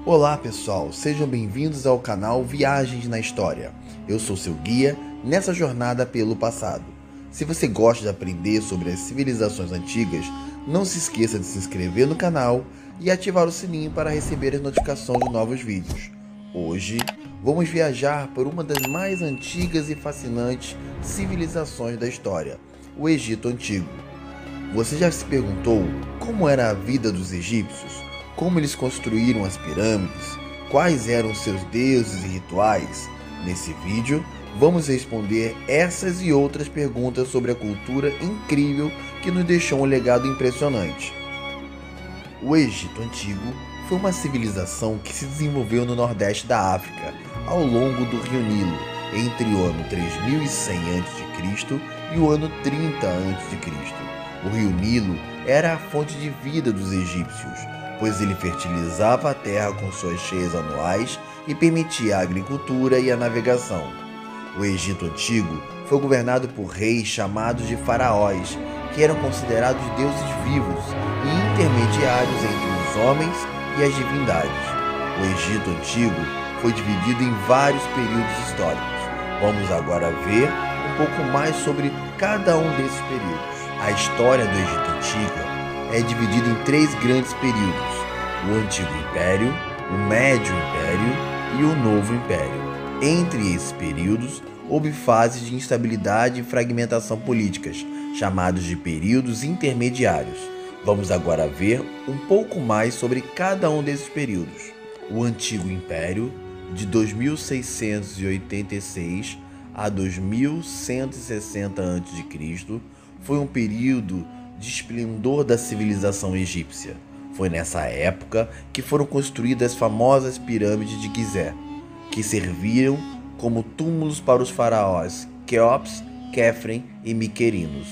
Olá pessoal, sejam bem-vindos ao canal Viagens na História. Eu sou seu guia nessa jornada pelo passado. Se você gosta de aprender sobre as civilizações antigas, não se esqueça de se inscrever no canal e ativar o sininho para receber as notificações de novos vídeos. Hoje vamos viajar por uma das mais antigas e fascinantes civilizações da história, o Egito Antigo. Você já se perguntou como era a vida dos egípcios? Como eles construíram as pirâmides? Quais eram seus deuses e rituais? Nesse vídeo, vamos responder essas e outras perguntas sobre a cultura incrível que nos deixou um legado impressionante. O Egito Antigo foi uma civilização que se desenvolveu no nordeste da África, ao longo do Rio Nilo, entre o ano 3100 a.C. e o ano 30 a.C. O Rio Nilo era a fonte de vida dos egípcios, pois ele fertilizava a terra com suas cheias anuais e permitia a agricultura e a navegação. O Egito Antigo foi governado por reis chamados de faraós, que eram considerados deuses vivos e intermediários entre os homens e as divindades. O Egito Antigo foi dividido em vários períodos históricos. Vamos agora ver um pouco mais sobre cada um desses períodos. A história do Egito Antigo é dividido em três grandes períodos: o Antigo Império, o Médio Império e o Novo Império. Entre esses períodos, houve fases de instabilidade e fragmentação políticas, chamados de períodos intermediários. Vamos agora ver um pouco mais sobre cada um desses períodos. O Antigo Império, de 2686 a 2160 a.C., foi um período de esplendor da civilização egípcia. Foi nessa época que foram construídas as famosas pirâmides de Gizé, que serviram como túmulos para os faraós Quéops, Quéfren e Miquerinos.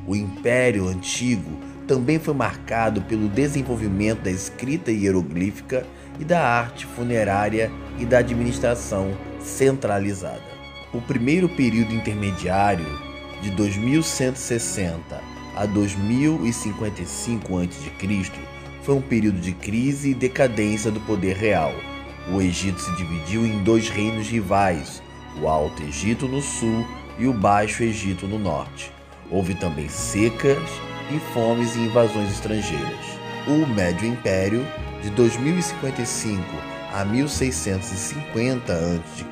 O Império Antigo também foi marcado pelo desenvolvimento da escrita hieroglífica e da arte funerária e da administração centralizada. O primeiro período intermediário, de 2160 a 2055 a.C., foi um período de crise e decadência do poder real. O Egito se dividiu em dois reinos rivais, o Alto Egito no sul e o Baixo Egito no norte. Houve também secas e fomes e invasões estrangeiras. O Médio Império, de 2055 a 1650 a.C.,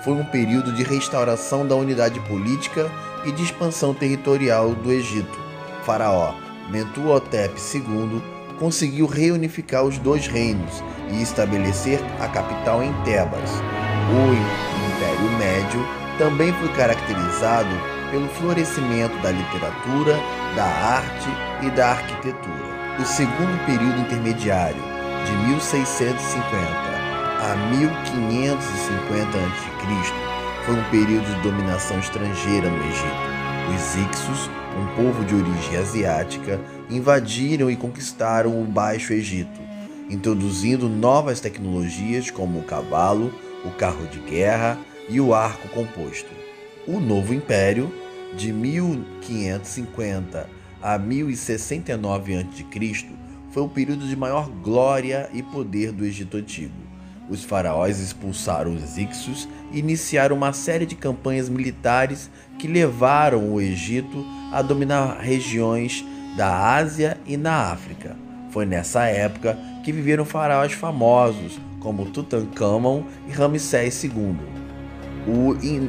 foi um período de restauração da unidade política e de expansão territorial do Egito. O faraó Mentuhotep II conseguiu reunificar os dois reinos e estabelecer a capital em Tebas. O Império Médio também foi caracterizado pelo florescimento da literatura, da arte e da arquitetura. O segundo período intermediário, de 1650 a 1550 a.C., foi um período de dominação estrangeira no Egito. Os Hicsos, um povo de origem asiática, invadiram e conquistaram o Baixo Egito, introduzindo novas tecnologias como o cavalo, o carro de guerra e o arco composto. O Novo Império, de 1550 a 1069 a.C., foi o período de maior glória e poder do Egito Antigo. Os faraós expulsaram os Hicsos e iniciaram uma série de campanhas militares que levaram o Egito a dominar regiões da Ásia e na África. Foi nessa época que viveram faraós famosos como Tutancâmon e Ramsés II.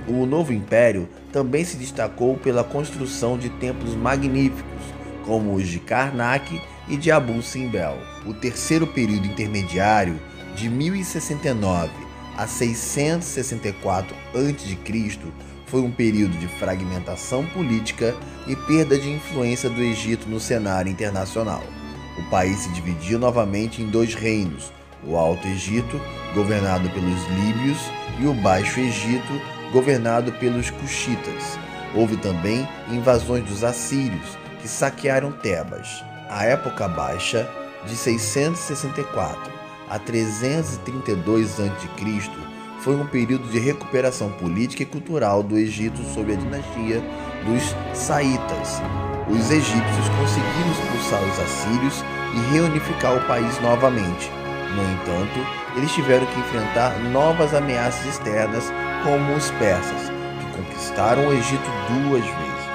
O Novo Império também se destacou pela construção de templos magníficos, como os de Karnak e de Abu Simbel. O terceiro período intermediário, de 1069 a 664 a.C., foi um período de fragmentação política e perda de influência do Egito no cenário internacional. O país se dividiu novamente em dois reinos, o Alto Egito, governado pelos líbios, e o Baixo Egito, governado pelos cuxitas. Houve também invasões dos assírios, que saquearam Tebas. A época baixa, de 664 a 332 a.C., foi um período de recuperação política e cultural do Egito sob a dinastia dos Saítas. Os egípcios conseguiram expulsar os assírios e reunificar o país novamente. No entanto, eles tiveram que enfrentar novas ameaças externas, como os persas, que conquistaram o Egito 2 vezes.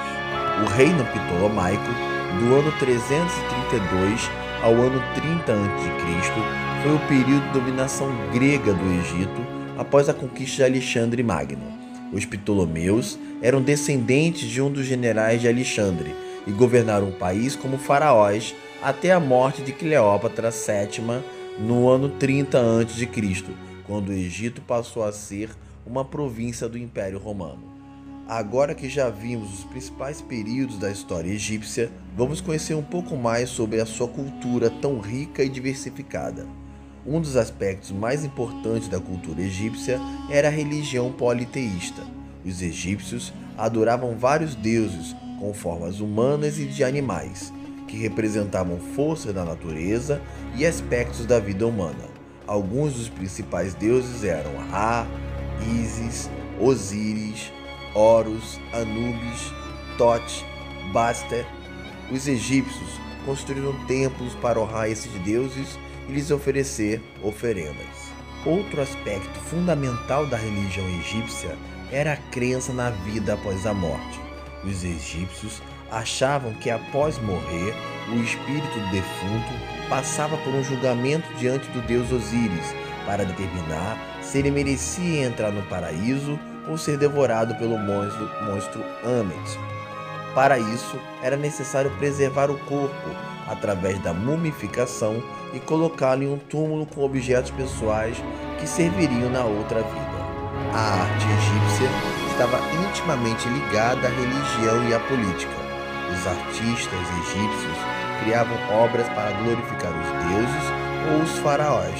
O reino ptolomaico, do ano 332 ao ano 30 a.C., foi o período de dominação grega do Egito após a conquista de Alexandre Magno. Os Ptolomeus eram descendentes de um dos generais de Alexandre e governaram o país como faraós até a morte de Cleópatra VII no ano 30 a.C., quando o Egito passou a ser uma província do Império Romano. Agora que já vimos os principais períodos da história egípcia, vamos conhecer um pouco mais sobre a sua cultura tão rica e diversificada. Um dos aspectos mais importantes da cultura egípcia era a religião politeísta. Os egípcios adoravam vários deuses com formas humanas e de animais, que representavam forças da natureza e aspectos da vida humana. Alguns dos principais deuses eram Ra, Ísis, Osíris, Horus, Anubis, Tote, Bastet. Os egípcios construíram templos para honrar esses deuses e lhes oferecer oferendas. Outro aspecto fundamental da religião egípcia era a crença na vida após a morte. Os egípcios achavam que após morrer, o espírito do defunto passava por um julgamento diante do deus Osíris para determinar se ele merecia entrar no paraíso ou ser devorado pelo monstro Amet. Para isso, era necessário preservar o corpo através da mumificação e colocá-lo em um túmulo com objetos pessoais que serviriam na outra vida. A arte egípcia estava intimamente ligada à religião e à política. Os artistas egípcios criavam obras para glorificar os deuses ou os faraós,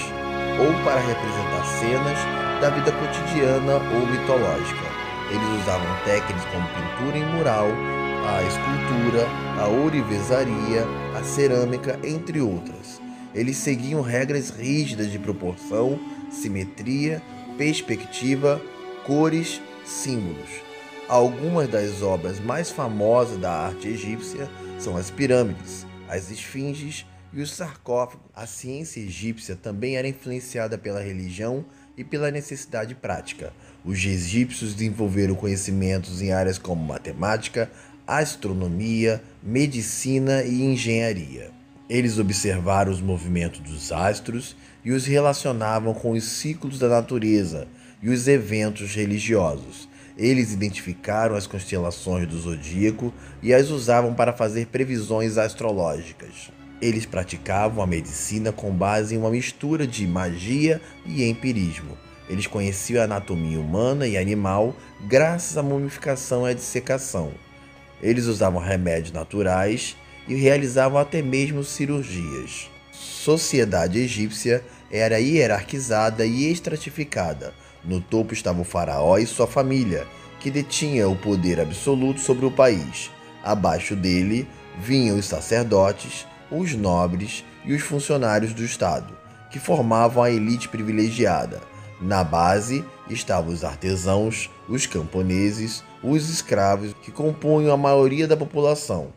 ou para representar cenas da vida cotidiana ou mitológica. Eles usavam técnicas como pintura em mural, a escultura, a ourivesaria, a cerâmica, entre outras. Eles seguiam regras rígidas de proporção, simetria, perspectiva, cores, símbolos. Algumas das obras mais famosas da arte egípcia são as pirâmides, as esfinges e os sarcófagos. A ciência egípcia também era influenciada pela religião e pela necessidade prática. Os egípcios desenvolveram conhecimentos em áreas como matemática, astronomia, medicina e engenharia. Eles observaram os movimentos dos astros e os relacionavam com os ciclos da natureza e os eventos religiosos. Eles identificaram as constelações do zodíaco e as usavam para fazer previsões astrológicas. Eles praticavam a medicina com base em uma mistura de magia e empirismo. Eles conheciam a anatomia humana e animal graças à mumificação e à dissecação. Eles usavam remédios naturais e realizavam até mesmo cirurgias. A sociedade egípcia era hierarquizada e estratificada. No topo estava o faraó e sua família, que detinha o poder absoluto sobre o país. Abaixo dele vinham os sacerdotes, os nobres e os funcionários do Estado, que formavam a elite privilegiada. Na base estavam os artesãos, os camponeses, os escravos, que compunham a maioria da população.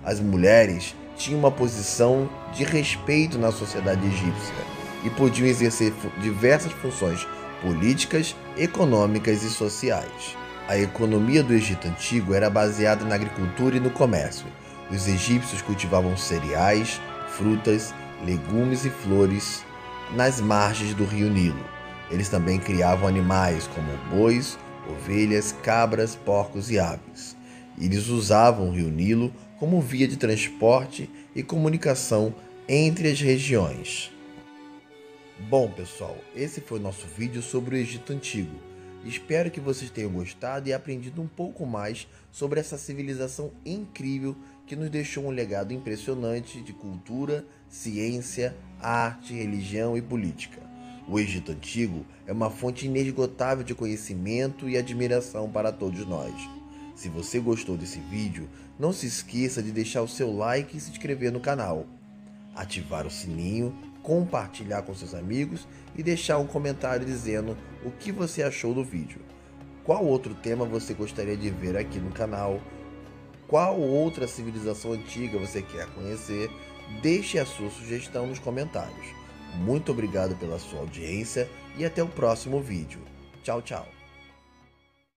As mulheres tinham uma posição de respeito na sociedade egípcia e podiam exercer diversas funções políticas, econômicas e sociais. A economia do Egito Antigo era baseada na agricultura e no comércio. Os egípcios cultivavam cereais, frutas, legumes e flores nas margens do rio Nilo. Eles também criavam animais como bois, ovelhas, cabras, porcos e aves. Eles usavam o rio Nilo como via de transporte e comunicação entre as regiões. Bom, pessoal, esse foi o nosso vídeo sobre o Egito Antigo. Espero que vocês tenham gostado e aprendido um pouco mais sobre essa civilização incrível que nos deixou um legado impressionante de cultura, ciência, arte, religião e política. O Egito Antigo é uma fonte inesgotável de conhecimento e admiração para todos nós. Se você gostou desse vídeo, não se esqueça de deixar o seu like e se inscrever no canal, ativar o sininho, compartilhar com seus amigos e deixar um comentário dizendo o que você achou do vídeo. Qual outro tema você gostaria de ver aqui no canal? Qual outra civilização antiga você quer conhecer? Deixe a sua sugestão nos comentários. Muito obrigado pela sua audiência e até o próximo vídeo. Tchau, tchau.